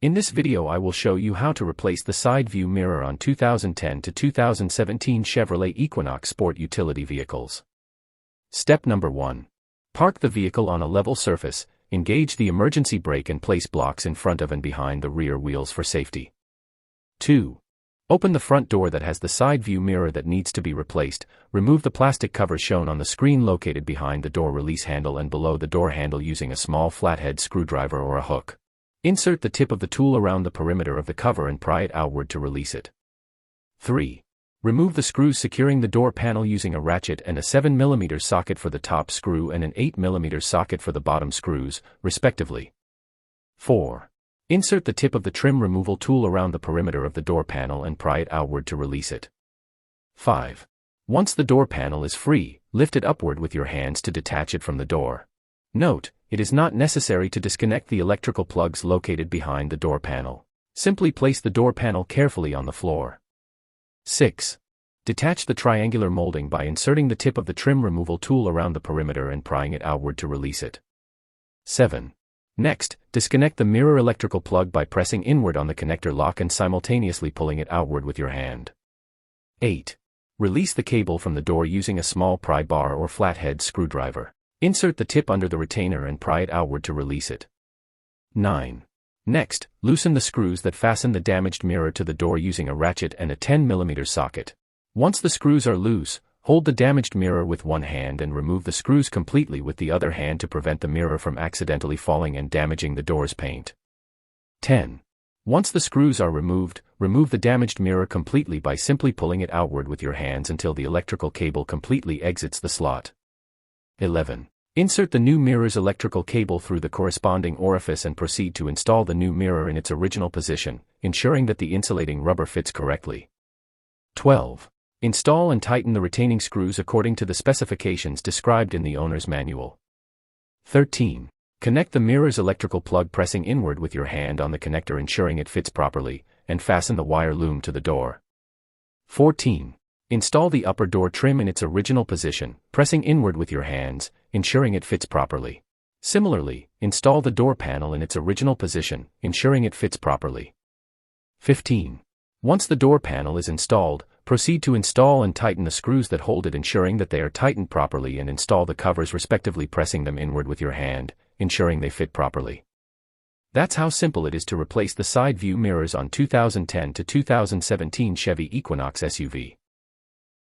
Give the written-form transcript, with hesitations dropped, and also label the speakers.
Speaker 1: In this video I will show you how to replace the side view mirror on 2010 to 2017 Chevrolet Equinox Sport utility vehicles. Step number 1. Park the vehicle on a level surface, engage the emergency brake and place blocks in front of and behind the rear wheels for safety. 2. Open the front door that has the side view mirror that needs to be replaced, remove the plastic cover shown on the screen located behind the door release handle and below the door handle using a small flathead screwdriver or a hook. Insert the tip of the tool around the perimeter of the cover and pry it outward to release it. 3. Remove the screws securing the door panel using a ratchet and a 7mm socket for the top screw and an 8mm socket for the bottom screws, respectively. 4. Insert the tip of the trim removal tool around the perimeter of the door panel and pry it outward to release it. 5. Once the door panel is free, lift it upward with your hands to detach it from the door. Note, it is not necessary to disconnect the electrical plugs located behind the door panel. Simply place the door panel carefully on the floor. 6. Detach the triangular molding by inserting the tip of the trim removal tool around the perimeter and prying it outward to release it. 7. Next, disconnect the mirror electrical plug by pressing inward on the connector lock and simultaneously pulling it outward with your hand. 8. Release the cable from the door using a small pry bar or flathead screwdriver. Insert the tip under the retainer and pry it outward to release it. 9. Next, loosen the screws that fasten the damaged mirror to the door using a ratchet and a 10mm socket. Once the screws are loose, hold the damaged mirror with one hand and remove the screws completely with the other hand to prevent the mirror from accidentally falling and damaging the door's paint. 10. Once the screws are removed, remove the damaged mirror completely by simply pulling it outward with your hands until the electrical cable completely exits the slot. 11. Insert the new mirror's electrical cable through the corresponding orifice and proceed to install the new mirror in its original position, ensuring that the insulating rubber fits correctly. 12. Install and tighten the retaining screws according to the specifications described in the owner's manual. 13. Connect the mirror's electrical plug pressing inward with your hand on the connector ensuring it fits properly, and fasten the wire loom to the door. 14. Install the upper door trim in its original position, pressing inward with your hands, ensuring it fits properly. Similarly, install the door panel in its original position, ensuring it fits properly. 15. Once the door panel is installed, proceed to install and tighten the screws that hold it ensuring that they are tightened properly and install the covers respectively pressing them inward with your hand, ensuring they fit properly. That's how simple it is to replace the side view mirrors on 2010 to 2017 Chevy Equinox SUV.